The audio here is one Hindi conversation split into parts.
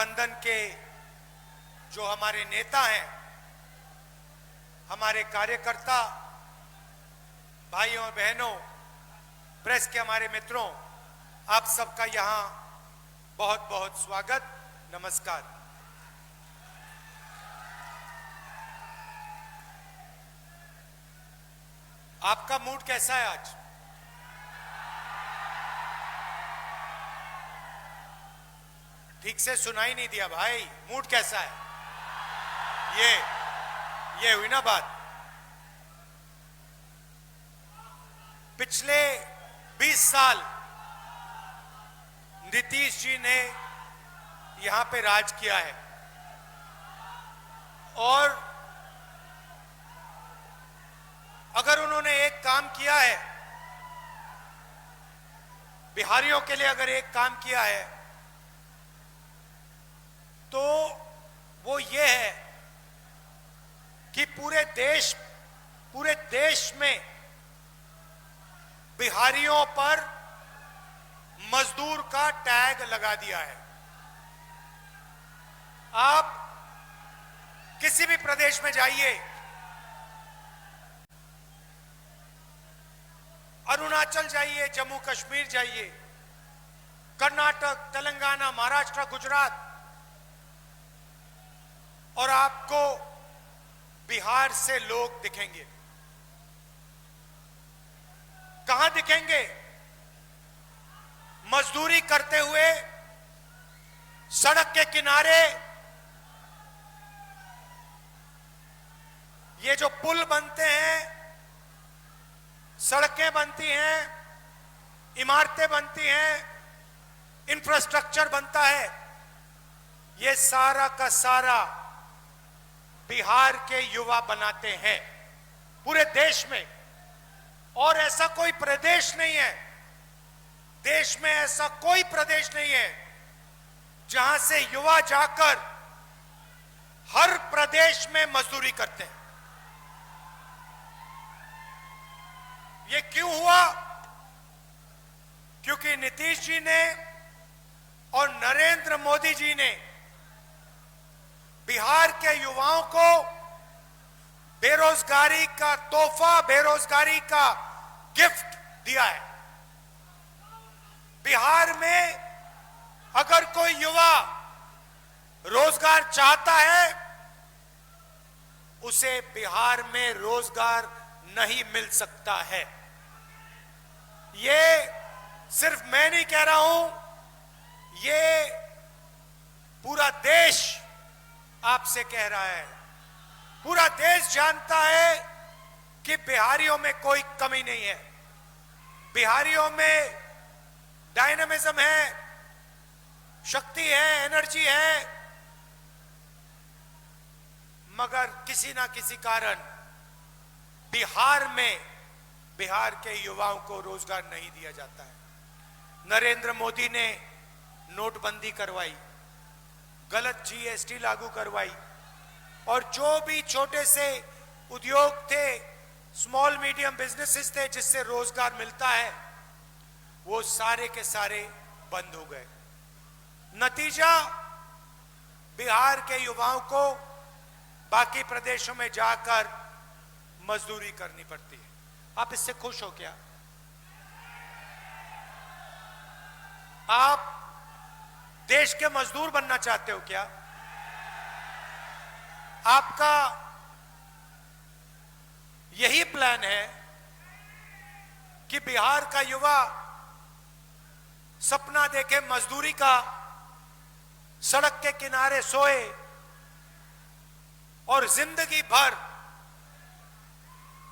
गठबंधन के जो हमारे नेता हैं, हमारे कार्यकर्ता, भाइयों और बहनों, प्रेस के हमारे मित्रों, आप सबका यहां बहुत बहुत स्वागत, नमस्कार। आपका मूड कैसा है आज? ठीक से सुनाई नहीं दिया भाई, मूड कैसा है? ये हुई ना बात। पिछले 20 साल नीतीश जी ने यहां पे राज किया है और अगर उन्होंने एक काम किया है, बिहारियों के लिए अगर एक काम किया है तो वो ये है कि पूरे देश में बिहारियों पर मजदूर का टैग लगा दिया है। आप किसी भी प्रदेश में जाइए, अरुणाचल जाइए, जम्मू कश्मीर जाइए, कर्नाटक, तेलंगाना, महाराष्ट्र, गुजरात, और आपको बिहार से लोग दिखेंगे। कहां दिखेंगे? मजदूरी करते हुए सड़क के किनारे। ये जो पुल बनते हैं, सड़कें बनती हैं, इमारतें बनती हैं, इंफ्रास्ट्रक्चर बनता है, ये सारा का सारा बिहार के युवा बनाते हैं पूरे देश में। और ऐसा कोई प्रदेश नहीं है, देश में ऐसा कोई प्रदेश नहीं है जहां से युवा जाकर हर प्रदेश में मजदूरी करते हैं। ये क्यों हुआ? क्योंकि नीतीश जी ने और नरेंद्र मोदी जी ने बिहार के युवाओं को बेरोजगारी का तोहफा, बेरोजगारी का गिफ्ट दिया है। बिहार में अगर कोई युवा रोजगार चाहता है, उसे बिहार में रोजगार नहीं मिल सकता है। ये सिर्फ मैं नहीं कह रहा हूं, ये पूरा देश आपसे कह रहा है। पूरा देश जानता है कि बिहारियों में कोई कमी नहीं है, बिहारियों में डायनामिज्म है, शक्ति है, एनर्जी है, मगर किसी ना किसी कारण बिहार के युवाओं को रोजगार नहीं दिया जाता है। नरेंद्र मोदी ने नोटबंदी करवाई, गलत जीएसटी लागू करवाई, और जो भी छोटे से उद्योग थे, स्मॉल मीडियम बिजनेसेस थे जिससे रोजगार मिलता है, वो सारे के सारे बंद हो गए। नतीजा, बिहार के युवाओं को बाकी प्रदेशों में जाकर मजदूरी करनी पड़ती है। आप इससे खुश हो क्या? आप देश के मजदूर बनना चाहते हो क्या? आपका यही प्लान है कि बिहार का युवा सपना देखे मजदूरी का, सड़क के किनारे सोए और जिंदगी भर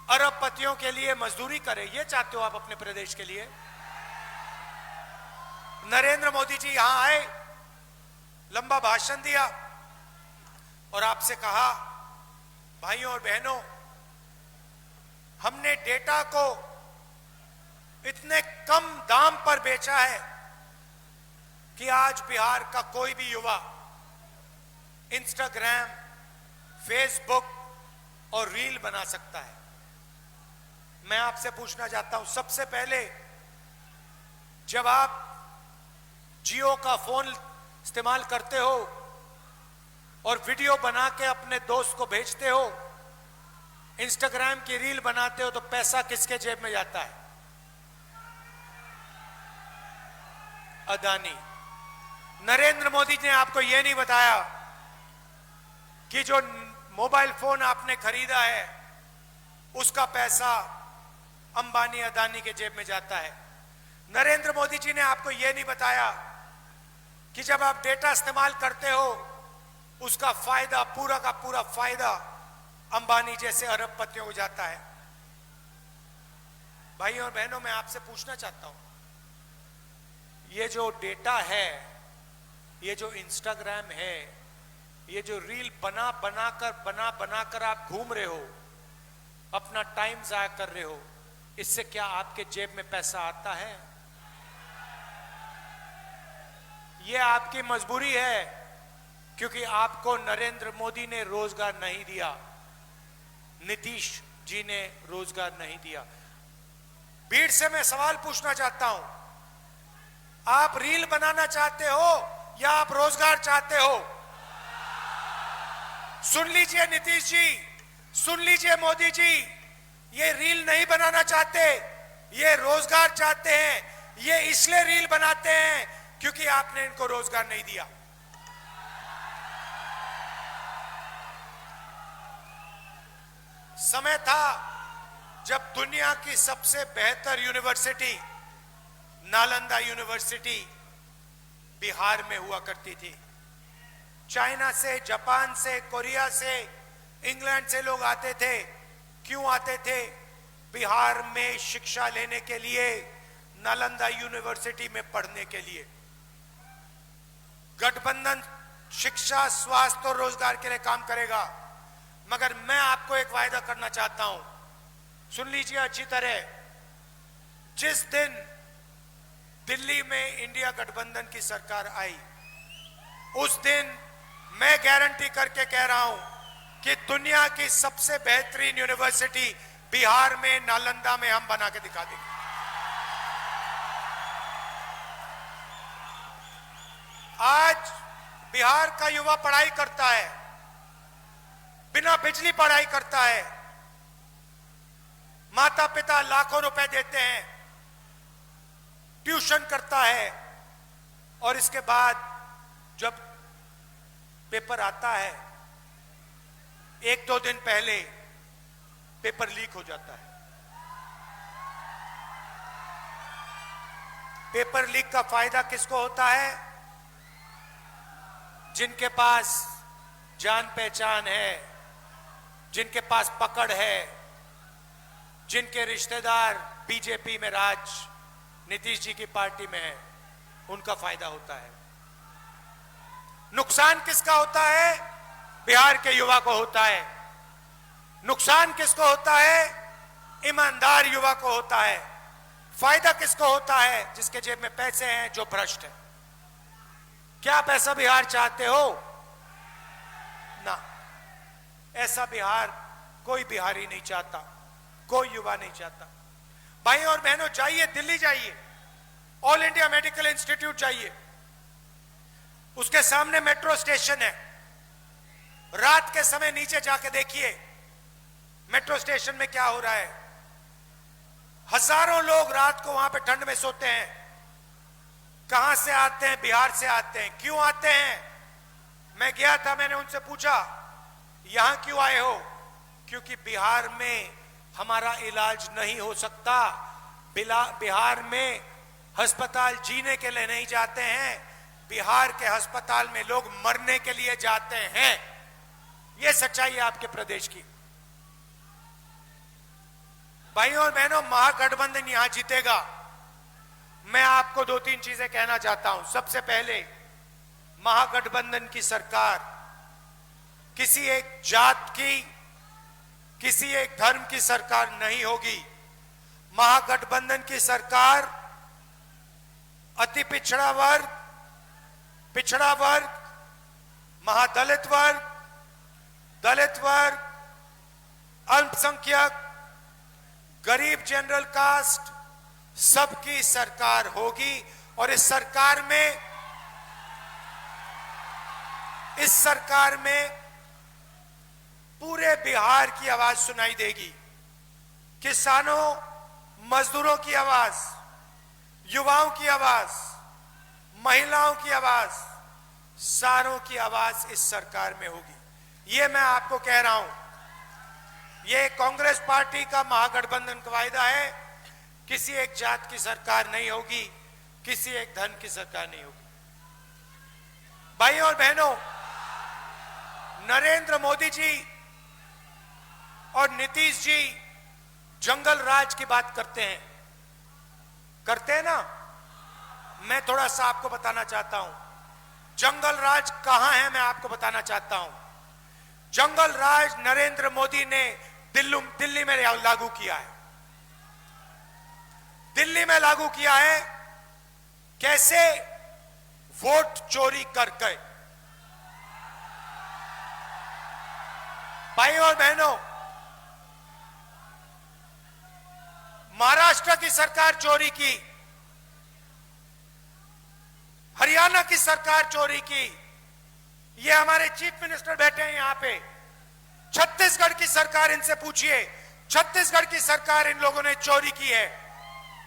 अरबपतियों के लिए मजदूरी करे? ये चाहते हो आप अपने प्रदेश के लिए? नरेंद्र मोदी जी यहां आए, लंबा भाषण दिया और आपसे कहा, भाइयों और बहनों, हमने डेटा को इतने कम दाम पर बेचा है कि आज बिहार का कोई भी युवा इंस्टाग्राम, फेसबुक और रील बना सकता है। मैं आपसे पूछना चाहता हूं, सबसे पहले जब आप जियो का फोन इस्तेमाल करते हो और वीडियो बना के अपने दोस्त को भेजते हो, इंस्टाग्राम की रील बनाते हो, तो पैसा किसके जेब में जाता है? अदानी। नरेंद्र मोदी ने आपको यह नहीं बताया कि जो मोबाइल फोन आपने खरीदा है उसका पैसा अंबानी अदानी के जेब में जाता है। नरेंद्र मोदी जी ने आपको यह नहीं बताया कि जब आप डेटा इस्तेमाल करते हो उसका फायदा, पूरा का पूरा फायदा अंबानी जैसे अरबपतियों को जाता है। भाइयों और बहनों, मैं आपसे पूछना चाहता हूं, ये जो डेटा है, ये जो इंस्टाग्राम है, ये जो रील बना बनाकर आप घूम रहे हो, अपना टाइम जाया कर रहे हो, इससे क्या आपके जेब में पैसा आता है? ये आपकी मजबूरी है, क्योंकि आपको नरेंद्र मोदी ने रोजगार नहीं दिया, नीतीश जी ने रोजगार नहीं दिया। भीड़ से मैं सवाल पूछना चाहता हूं, आप रील बनाना चाहते हो या आप रोजगार चाहते हो? सुन लीजिए नीतीश जी, सुन लीजिए मोदी जी, ये रील नहीं बनाना चाहते, ये रोजगार चाहते हैं। ये इसलिए रील बनाते हैं क्योंकि आपने इनको रोजगार नहीं दिया। समय था जब दुनिया की सबसे बेहतर यूनिवर्सिटी नालंदा यूनिवर्सिटी बिहार में हुआ करती थी। चाइना से, जापान से, कोरिया से, इंग्लैंड से लोग आते थे। क्यों आते थे? बिहार में शिक्षा लेने के लिए, नालंदा यूनिवर्सिटी में पढ़ने के लिए। गठबंधन शिक्षा, स्वास्थ्य और रोजगार के लिए काम करेगा, मगर मैं आपको एक वायदा करना चाहता हूं, सुन लीजिए अच्छी तरह। जिस दिन दिल्ली में इंडिया गठबंधन की सरकार आई, उस दिन मैं गारंटी करके कह रहा हूं कि दुनिया की सबसे बेहतरीन यूनिवर्सिटी बिहार में, नालंदा में हम बना के दिखा देंगे। आज बिहार का युवा पढ़ाई करता है, बिना बिजली पढ़ाई करता है। माता पिता लाखों रुपए देते हैं, ट्यूशन करता है, और इसके बाद जब पेपर आता है, एक दो दिन पहले पेपर लीक हो जाता है। पेपर लीक का फायदा किसको होता है? जिनके पास जान पहचान है, जिनके पास पकड़ है, जिनके रिश्तेदार बीजेपी में, नीतीश जी की पार्टी में है, उनका फायदा होता है। नुकसान किसका होता है? बिहार के युवा को होता है। नुकसान किसको होता है? ईमानदार युवा को होता है। फायदा किसको होता है? जिसके जेब में पैसे हैं, जो भ्रष्ट है। क्या पैसा बिहार चाहते हो? ना, ऐसा बिहार कोई बिहारी नहीं चाहता, कोई युवा नहीं चाहता। भाइयों और बहनों, जाइए दिल्ली, जाइए ऑल इंडिया मेडिकल इंस्टीट्यूट जाइए, उसके सामने मेट्रो स्टेशन है। रात के समय नीचे जाके देखिए मेट्रो स्टेशन में क्या हो रहा है। हजारों लोग रात को वहां पे ठंड में सोते हैं। कहां से आते हैं? बिहार से आते हैं। क्यों आते हैं? मैं गया था, मैंने उनसे पूछा यहां क्यों आए हो? क्योंकि बिहार में हमारा इलाज नहीं हो सकता। बिहार में अस्पताल जीने के लिए नहीं जाते हैं, बिहार के अस्पताल में लोग मरने के लिए जाते हैं। यह सच्चाई है आपके प्रदेश की। भाइयों और बहनों, महागठबंधन यहां जीतेगा। मैं आपको दो तीन चीजें कहना चाहता हूं। सबसे पहले, महागठबंधन की सरकार किसी एक जात की, किसी एक धर्म की सरकार नहीं होगी। महागठबंधन की सरकार अति पिछड़ा वर्ग, महादलित वर्ग, दलित वर्ग, अल्पसंख्यक, गरीब, जनरल कास्ट, सबकी सरकार होगी। और इस सरकार में इस सरकार में पूरे बिहार की आवाज सुनाई देगी। किसानों, मजदूरों की आवाज, युवाओं की आवाज, महिलाओं की आवाज, सारों की आवाज इस सरकार में होगी। ये मैं आपको कह रहा हूं। ये कांग्रेस पार्टी का महागठबंधन का वायदा है। किसी एक जात की सरकार नहीं होगी, किसी एक धन की सरकार नहीं होगी। भाइयों और बहनों, नरेंद्र मोदी जी और नीतीश जी जंगल राज की बात करते हैं ना। मैं थोड़ा सा आपको बताना चाहता हूं, जंगल राज कहां है, मैं आपको बताना चाहता हूं। जंगल राज नरेंद्र मोदी ने दिल्ली में लागू किया है। दिल्ली में लागू किया है। कैसे? वोट चोरी करके। भाइयों और बहनों, महाराष्ट्र की सरकार चोरी की, हरियाणा की सरकार चोरी की। ये हमारे चीफ मिनिस्टर बैठे हैं यहां पे। छत्तीसगढ़ की सरकार, इनसे पूछिए, छत्तीसगढ़ की सरकार इन लोगों ने चोरी की है।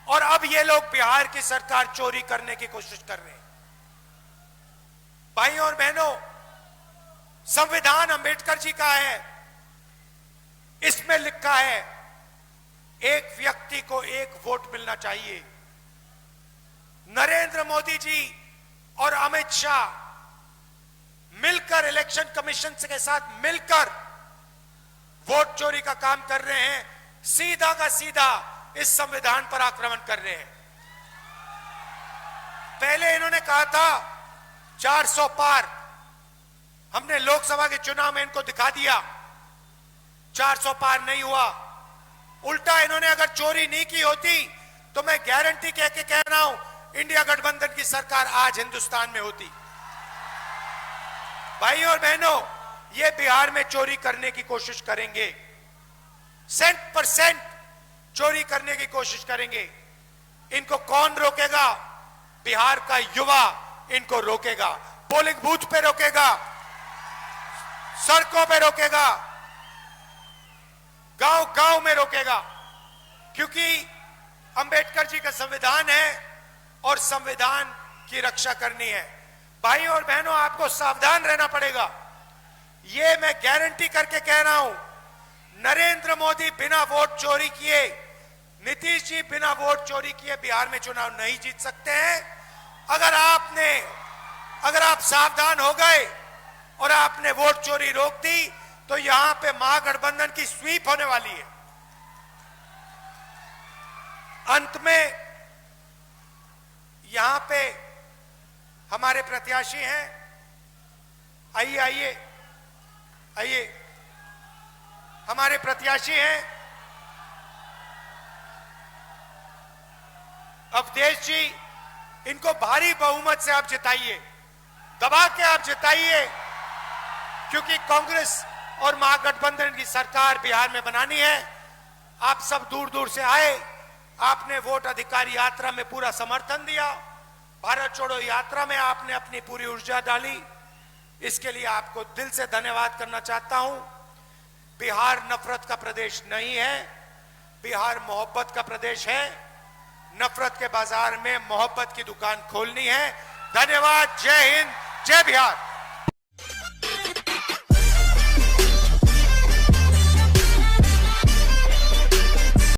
और अब ये लोग बिहार की सरकार चोरी करने की कोशिश कर रहे हैं। भाइयों और बहनों, संविधान अंबेडकर जी का है। इसमें लिखा है एक व्यक्ति को एक वोट मिलना चाहिए। नरेंद्र मोदी जी और अमित शाह मिलकर इलेक्शन कमीशन के साथ मिलकर वोट चोरी का काम कर रहे हैं। सीधा का सीधा इस संविधान पर आक्रमण कर रहे हैं। पहले इन्होंने कहा था 400 पार। हमने लोकसभा के चुनाव में इनको दिखा दिया 400 पार नहीं हुआ। उल्टा इन्होंने अगर चोरी नहीं की होती तो मैं गारंटी कह के कह रहा हूं, इंडिया गठबंधन की सरकार आज हिंदुस्तान में होती। भाइयों और बहनों, ये बिहार में चोरी करने की कोशिश करेंगे, 100% चोरी करने की कोशिश करेंगे। इनको कौन रोकेगा? बिहार का युवा इनको रोकेगा। पोलिंग बूथ पे रोकेगा, सड़कों पे रोकेगा, गांव गांव में रोकेगा। क्योंकि अंबेडकर जी का संविधान है और संविधान की रक्षा करनी है। भाइयों और बहनों, आपको सावधान रहना पड़ेगा। ये मैं गारंटी करके कह रहा हूं, नरेंद्र मोदी बिना वोट चोरी किए, नीतीश जी बिना वोट चोरी किए बिहार में चुनाव नहीं जीत सकते हैं। अगर आप सावधान हो गए और आपने वोट चोरी रोक दी तो यहां पे महागठबंधन की स्वीप होने वाली है। अंत में यहां पे हमारे प्रत्याशी हैं। आइए आइए आइए, हमारे प्रत्याशी हैं अवधेश जी। इनको भारी बहुमत से आप जिताइए, दबा के आप जिताइए, क्योंकि कांग्रेस और महागठबंधन की सरकार बिहार में बनानी है। आप सब दूर दूर से आए, आपने वोट अधिकार यात्रा में पूरा समर्थन दिया, भारत छोड़ो यात्रा में आपने अपनी पूरी ऊर्जा डाली। इसके लिए आपको दिल से धन्यवाद करना चाहता हूं। बिहार नफरत का प्रदेश नहीं है, बिहार मोहब्बत का प्रदेश है। नफरत के बाजार में मोहब्बत की दुकान खोलनी है। धन्यवाद। जय हिंद, जय बिहार।